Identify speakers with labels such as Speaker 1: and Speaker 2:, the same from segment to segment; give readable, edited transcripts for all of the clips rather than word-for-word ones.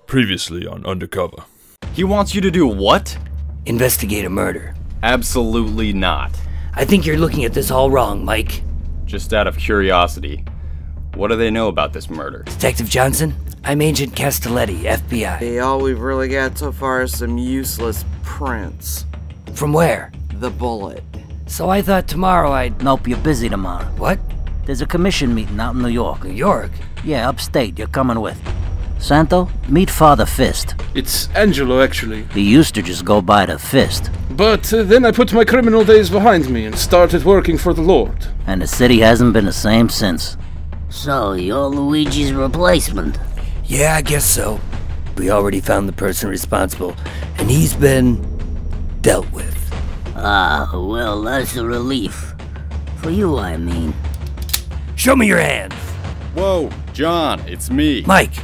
Speaker 1: Previously on Undercover.
Speaker 2: He wants you to do what?
Speaker 3: Investigate a murder.
Speaker 2: Absolutely not.
Speaker 3: I think you're looking at this all wrong, Mike.
Speaker 2: Just out of curiosity, what do they know about this murder?
Speaker 3: Detective Johnson, I'm Agent Castelletti, FBI.
Speaker 4: Hey, all we've really got so far is some useless prints.
Speaker 3: From where?
Speaker 4: The bullet.
Speaker 3: So I thought tomorrow I'd...
Speaker 5: Nope, you're busy tomorrow.
Speaker 3: What?
Speaker 5: There's a commission meeting out in New York.
Speaker 3: New York?
Speaker 5: Yeah, upstate. You're coming with. Santo, meet Father Fist.
Speaker 6: It's Angelo, actually.
Speaker 5: He used to just go by the Fist.
Speaker 6: But then I put my criminal days behind me and started working for the Lord.
Speaker 5: And the city hasn't been the same since.
Speaker 7: So, you're Luigi's replacement?
Speaker 3: Yeah, I guess so. We already found the person responsible, and he's been... dealt with.
Speaker 7: Ah, well, that's a relief. For you, I mean.
Speaker 3: Show me your hands!
Speaker 2: Whoa, John, it's me.
Speaker 3: Mike,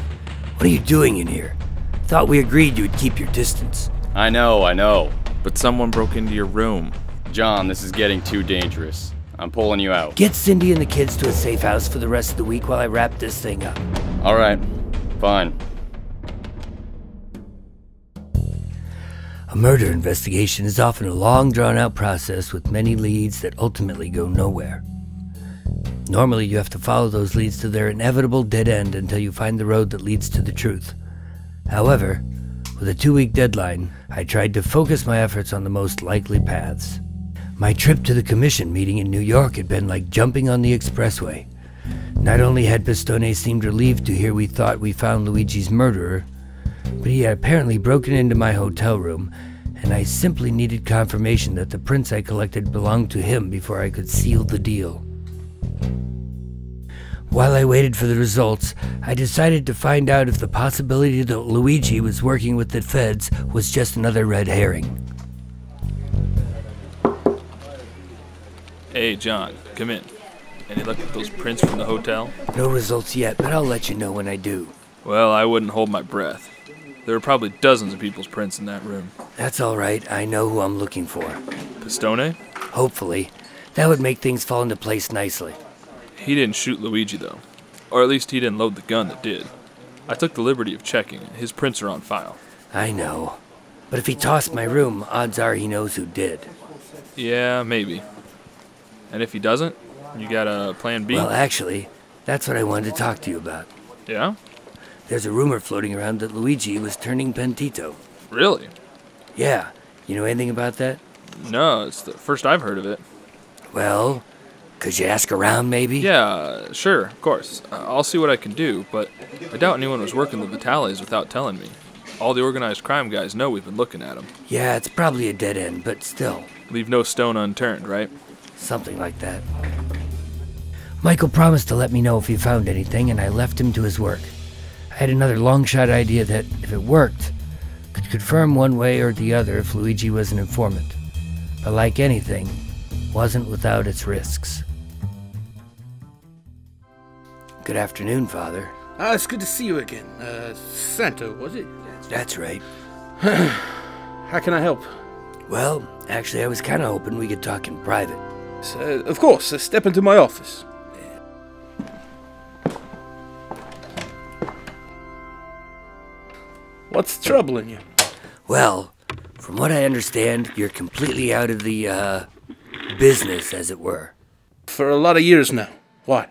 Speaker 3: what are you doing in here? Thought we agreed you would keep your distance.
Speaker 2: I know.
Speaker 8: But someone broke into your room.
Speaker 2: John, this is getting too dangerous. I'm pulling you out.
Speaker 3: Get Cindy and the kids to a safe house for the rest of the week while I wrap this thing up.
Speaker 2: Alright, fine.
Speaker 3: A murder investigation is often a long, drawn-out process with many leads that ultimately go nowhere. Normally, you have to follow those leads to their inevitable dead end until you find the road that leads to the truth. However, with a 2-week deadline, I tried to focus my efforts on the most likely paths. My trip to the commission meeting in New York had been like jumping on the expressway. Not only had Pistone seemed relieved to hear we thought we found Luigi's murderer, but he had apparently broken into my hotel room, and I simply needed confirmation that the prints I collected belonged to him before I could seal the deal. While I waited for the results, I decided to find out if the possibility that Luigi was working with the feds was just another red herring.
Speaker 8: Hey, John, come in. Any luck with those prints from the hotel?
Speaker 3: No results yet, but I'll let you know when I do.
Speaker 8: Well, I wouldn't hold my breath. There are probably dozens of people's prints in that room.
Speaker 3: That's all right. I know who I'm looking for.
Speaker 8: Pistone?
Speaker 3: Hopefully. That would make things fall into place nicely.
Speaker 8: He didn't shoot Luigi, though. Or at least he didn't load the gun that did. I took the liberty of checking, and his prints are on file.
Speaker 3: I know. But if he tossed my room, odds are he knows who did.
Speaker 8: Yeah, maybe. And if he doesn't, you got a plan B?
Speaker 3: Well, actually, that's what I wanted to talk to you about.
Speaker 8: Yeah?
Speaker 3: There's a rumor floating around that Luigi was turning pentito.
Speaker 8: Really?
Speaker 3: Yeah. You know anything about that?
Speaker 8: No, it's the first I've heard of it.
Speaker 3: Well, could you ask around, maybe?
Speaker 8: Yeah, sure, of course. I'll see what I can do, but I doubt anyone was working the Vitales without telling me. All the organized crime guys know we've been looking at them.
Speaker 3: Yeah, it's probably a dead end, but still.
Speaker 8: Leave no stone unturned, right?
Speaker 3: Something like that. Michael promised to let me know if he found anything, and I left him to his work. I had another long-shot idea that, if it worked, could confirm one way or the other if Luigi was an informant. But like anything, wasn't without its risks. Good afternoon, Father.
Speaker 6: It's good to see you again. Santo, was it?
Speaker 3: That's right.
Speaker 6: How can I help?
Speaker 3: Well, actually, I was kind of hoping we could talk in private.
Speaker 6: Of course, step into my office. What's troubling you?
Speaker 3: Well, from what I understand, you're completely out of the, business, as it were.
Speaker 6: For a lot of years now. Why?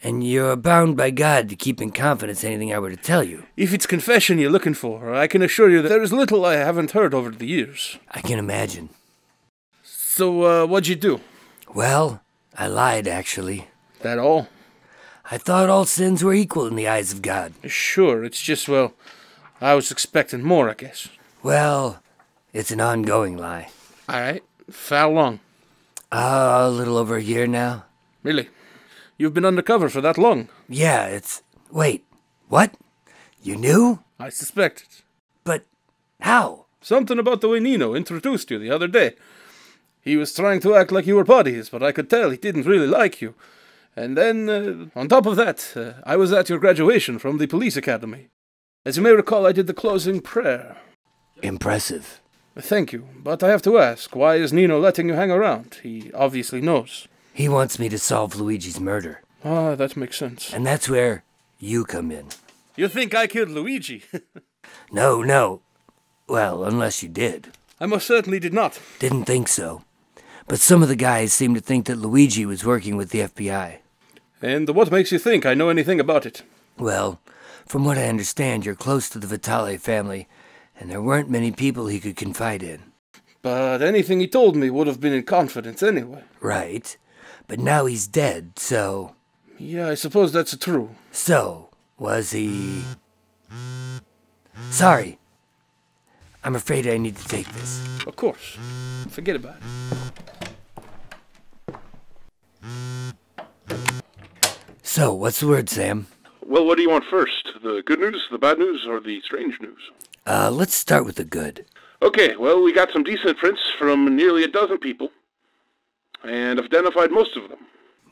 Speaker 3: And you're bound by God to keep in confidence anything I were to tell you.
Speaker 6: If it's confession you're looking for, I can assure you that there is little I haven't heard over the years.
Speaker 3: I can imagine.
Speaker 6: So, what'd you do?
Speaker 3: Well, I lied, actually.
Speaker 6: That all?
Speaker 3: I thought all sins were equal in the eyes of God.
Speaker 6: Sure, it's just, well, I was expecting more, I guess.
Speaker 3: Well, it's an ongoing lie.
Speaker 6: Alright, for how long?
Speaker 3: A little over a year now.
Speaker 6: Really? You've been undercover for that long?
Speaker 3: Yeah, it's... Wait, what? You knew?
Speaker 6: I suspected.
Speaker 3: But how?
Speaker 6: Something about the way Nino introduced you the other day. He was trying to act like you were buddies, but I could tell he didn't really like you. And then, on top of that, I was at your graduation from the police academy. As you may recall, I did the closing prayer.
Speaker 3: Impressive.
Speaker 6: Thank you, but I have to ask, why is Nino letting you hang around? He obviously knows.
Speaker 3: He wants me to solve Luigi's murder.
Speaker 6: Ah, that makes sense.
Speaker 3: And that's where you come in.
Speaker 6: You think I killed Luigi?
Speaker 3: No. Well, unless you did.
Speaker 6: I most certainly did not.
Speaker 3: Didn't think so. But some of the guys seem to think that Luigi was working with the FBI.
Speaker 6: And what makes you think I know anything about it?
Speaker 3: Well, from what I understand, you're close to the Vitale family, and there weren't many people he could confide in.
Speaker 6: But anything he told me would have been in confidence anyway.
Speaker 3: Right. But now he's dead, so...
Speaker 6: Yeah, I suppose that's true.
Speaker 3: So, was he... Sorry. I'm afraid I need to take this.
Speaker 6: Of course. Forget about it.
Speaker 3: So, what's the word, Sam?
Speaker 1: Well, what do you want first? The good news, the bad news, or the strange news?
Speaker 3: Let's start with the good.
Speaker 1: Okay, well, we got some decent prints from nearly a dozen people, and have identified most of them.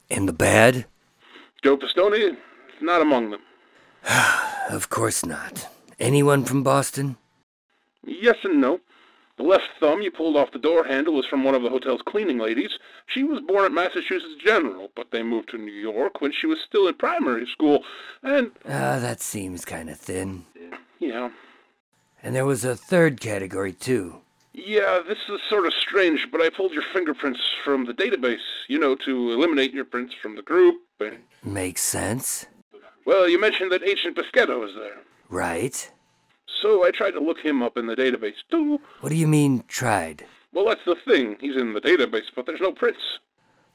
Speaker 3: And the bad?
Speaker 1: Joe Pistone is not among them.
Speaker 3: Of course not. Anyone from Boston?
Speaker 1: Yes and no. The left thumb you pulled off the door handle was from one of the hotel's cleaning ladies. She was born at Massachusetts General, but they moved to New York when she was still in primary school, and...
Speaker 3: that seems kind of thin.
Speaker 1: Yeah.
Speaker 3: And there was a third category, too.
Speaker 1: Yeah, this is sort of strange, but I pulled your fingerprints from the database, to eliminate your prints from the group, and...
Speaker 3: Makes sense.
Speaker 1: Well, you mentioned that Agent Bischetto was there.
Speaker 3: Right.
Speaker 1: So I tried to look him up in the database, too.
Speaker 3: What do you mean, tried?
Speaker 1: Well, that's the thing. He's in the database, but there's no prints.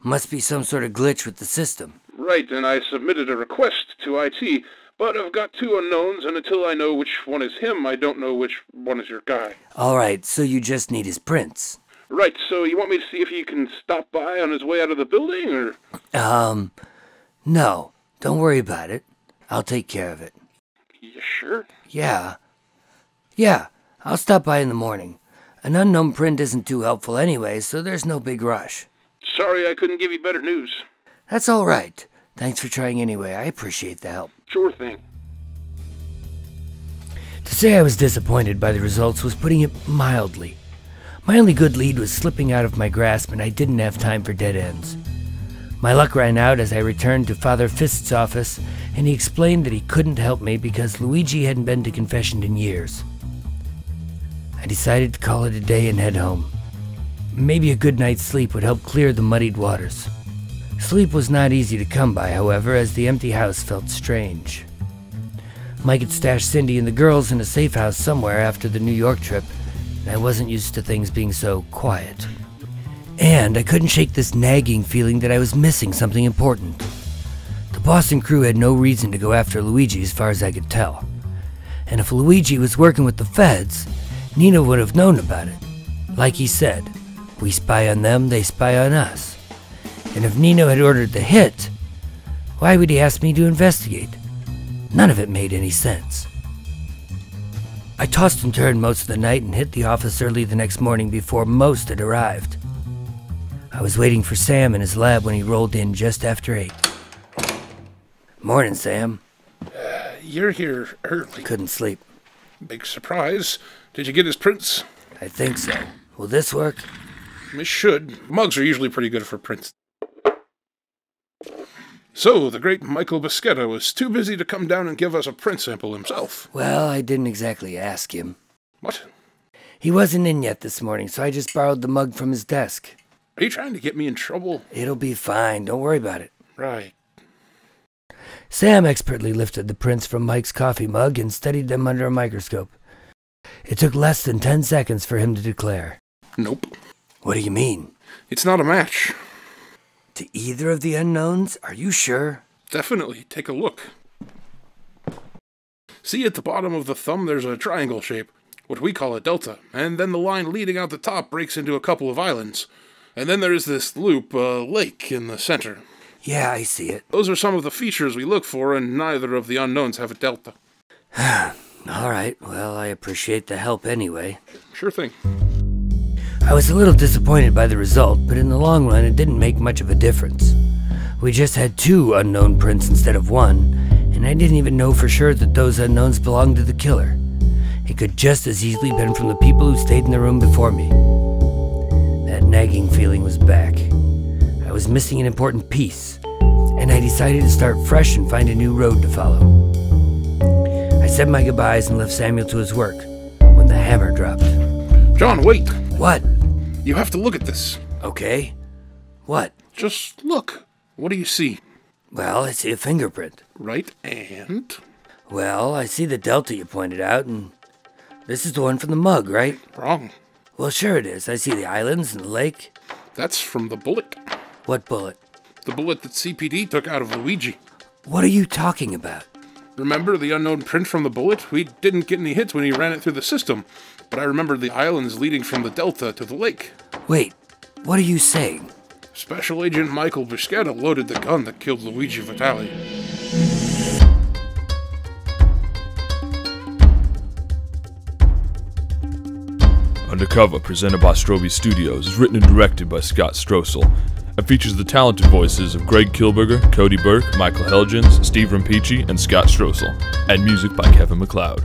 Speaker 3: Must be some sort of glitch with the system.
Speaker 1: Right, and I submitted a request to IT, but I've got two unknowns, and until I know which one is him, I don't know which one is your guy.
Speaker 3: All right, so you just need his prints.
Speaker 1: Right, so you want me to see if he can stop by on his way out of the building, or...?
Speaker 3: No. Don't worry about it. I'll take care of it.
Speaker 1: You sure?
Speaker 3: Yeah, I'll stop by in the morning. An unknown print isn't too helpful anyway, so there's no big rush.
Speaker 1: Sorry I couldn't give you better news.
Speaker 3: That's all right. Thanks for trying anyway. I appreciate the help.
Speaker 1: Sure thing.
Speaker 3: To say I was disappointed by the results was putting it mildly. My only good lead was slipping out of my grasp, and I didn't have time for dead ends. My luck ran out as I returned to Father Fist's office, and he explained that he couldn't help me because Luigi hadn't been to confession in years. I decided to call it a day and head home. Maybe a good night's sleep would help clear the muddied waters. Sleep was not easy to come by, however, as the empty house felt strange. Mike had stashed Cindy and the girls in a safe house somewhere after the New York trip, and I wasn't used to things being so quiet. And I couldn't shake this nagging feeling that I was missing something important. The Boston crew had no reason to go after Luigi as far as I could tell. And if Luigi was working with the feds, Nino would have known about it. Like he said, we spy on them, they spy on us. And if Nino had ordered the hit, why would he ask me to investigate? None of it made any sense. I tossed and turned most of the night and hit the office early the next morning before most had arrived. I was waiting for Sam in his lab when he rolled in just after 8. Morning, Sam.
Speaker 6: You're here early.
Speaker 3: Couldn't sleep.
Speaker 6: Big surprise. Did you get his prints?
Speaker 3: I think so. Will this work?
Speaker 6: It should. Mugs are usually pretty good for prints. So, the great Michael Bischetto was too busy to come down and give us a print sample himself.
Speaker 3: Well, I didn't exactly ask him.
Speaker 6: What?
Speaker 3: He wasn't in yet this morning, so I just borrowed the mug from his desk.
Speaker 6: Are you trying to get me in trouble?
Speaker 3: It'll be fine. Don't worry about it.
Speaker 6: Right.
Speaker 3: Sam expertly lifted the prints from Mike's coffee mug and studied them under a microscope. It took less than 10 seconds for him to declare.
Speaker 6: Nope.
Speaker 3: What do you mean?
Speaker 6: It's not a match.
Speaker 3: To either of the unknowns? Are you sure?
Speaker 6: Definitely. Take a look. See at the bottom of the thumb there's a triangle shape, what we call a delta, and then the line leading out the top breaks into a couple of islands. And then there's this loop, a lake in the center.
Speaker 3: Yeah, I see it.
Speaker 6: Those are some of the features we look for, and neither of the unknowns have a delta.
Speaker 3: All right, well, I appreciate the help anyway.
Speaker 6: Sure thing.
Speaker 3: I was a little disappointed by the result, but in the long run it didn't make much of a difference. We just had 2 unknown prints instead of 1, and I didn't even know for sure that those unknowns belonged to the killer. It could just as easily been from the people who stayed in the room before me. That nagging feeling was back. I was missing an important piece, and I decided to start fresh and find a new road to follow. said my goodbyes and left Samuel to his work when the hammer dropped.
Speaker 1: John, wait!
Speaker 3: What?
Speaker 1: You have to look at this.
Speaker 3: Okay. What?
Speaker 1: Just look. What do you see?
Speaker 3: Well, I see a fingerprint.
Speaker 1: Right, and...
Speaker 3: Well, I see the delta you pointed out, and this is the one from the mug, right?
Speaker 1: Wrong.
Speaker 3: Well, sure it is. I see the islands and the lake.
Speaker 1: That's from the bullet.
Speaker 3: What bullet?
Speaker 1: The bullet that CPD took out of Luigi.
Speaker 3: What are you talking about?
Speaker 1: Remember the unknown print from the bullet? We didn't get any hits when he ran it through the system, but I remember the islands leading from the delta to the lake.
Speaker 3: Wait, what are you saying?
Speaker 1: Special Agent Michael Buscetta loaded the gun that killed Luigi Vitali.
Speaker 8: Undercover, presented by Strobie Studios, is written and directed by Scott Strosahl, and features the talented voices of Greg Kilberger, Cody Burke, Michael Helgens, Steve Rimpici, and Scott Strosahl, and music by Kevin MacLeod.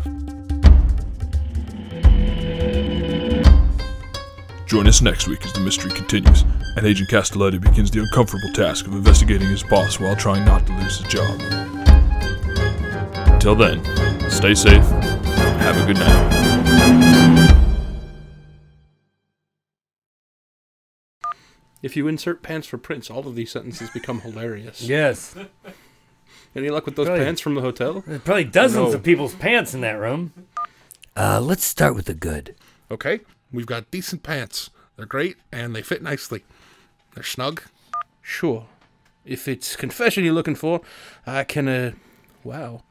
Speaker 8: Join us next week as the mystery continues, and Agent Castelletti begins the uncomfortable task of investigating his boss while trying not to lose his job. Until then, stay safe, and have a good night.
Speaker 6: If you insert pants for Prince, all of these sentences become hilarious.
Speaker 3: Yes.
Speaker 6: Any luck with those pants from the hotel?
Speaker 3: There's probably dozens of people's pants in that room. Let's start with the good.
Speaker 1: Okay, we've got decent pants. They're great, and they fit nicely. They're snug.
Speaker 6: Sure. If it's confession you're looking for, I can, wow.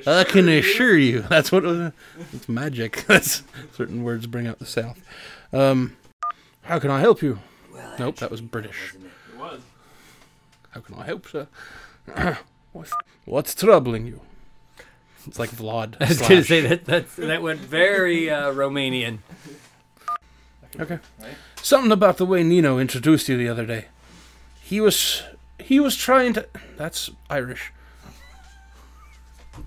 Speaker 6: I can assure you. That's what, it's magic. That's, certain words bring out the South. How can I help you?
Speaker 3: Well,
Speaker 6: nope, that was British.
Speaker 8: It was.
Speaker 6: How can I help, sir? What's troubling you? It's like Vlad.
Speaker 3: I was going to say that went very Romanian.
Speaker 6: Okay. Something about the way Nino introduced you the other day. He was trying to... That's Irish.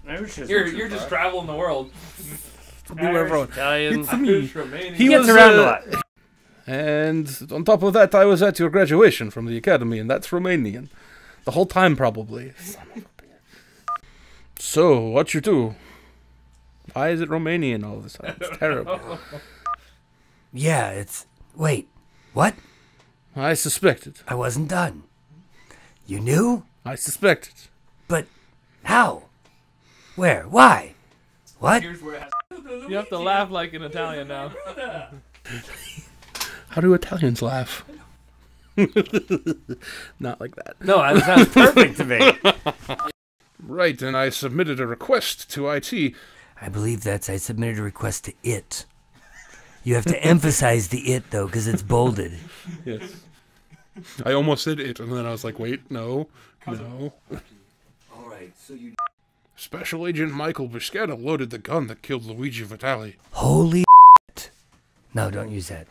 Speaker 8: You're just traveling the world.
Speaker 6: Irish,
Speaker 3: Italian.
Speaker 6: It's me.
Speaker 8: Romanian.
Speaker 6: He
Speaker 3: gets
Speaker 6: was,
Speaker 3: around a lot.
Speaker 6: And on top of that, I was at your graduation from the academy, and that's Romanian. The whole time, probably. So, what you do? Why is it Romanian all of a sudden? It's terrible.
Speaker 3: Yeah, it's... Wait, what?
Speaker 6: I suspected.
Speaker 3: I wasn't done. You knew?
Speaker 6: I suspected.
Speaker 3: But how? Where? Why? What?
Speaker 8: You have to laugh like an Italian now.
Speaker 6: How do Italians laugh? Not like that.
Speaker 3: No, that sounds perfect to me.
Speaker 1: Right, and I submitted a request to IT.
Speaker 3: I believe that's... I submitted a request to it. You have to emphasize the it, though, because it's bolded.
Speaker 1: Yes. I almost said it, and then I was like, wait, no.
Speaker 3: All right, so you...
Speaker 1: Special Agent Michael Buscetta loaded the gun that killed Luigi Vitali.
Speaker 3: Holy... No, don't use that.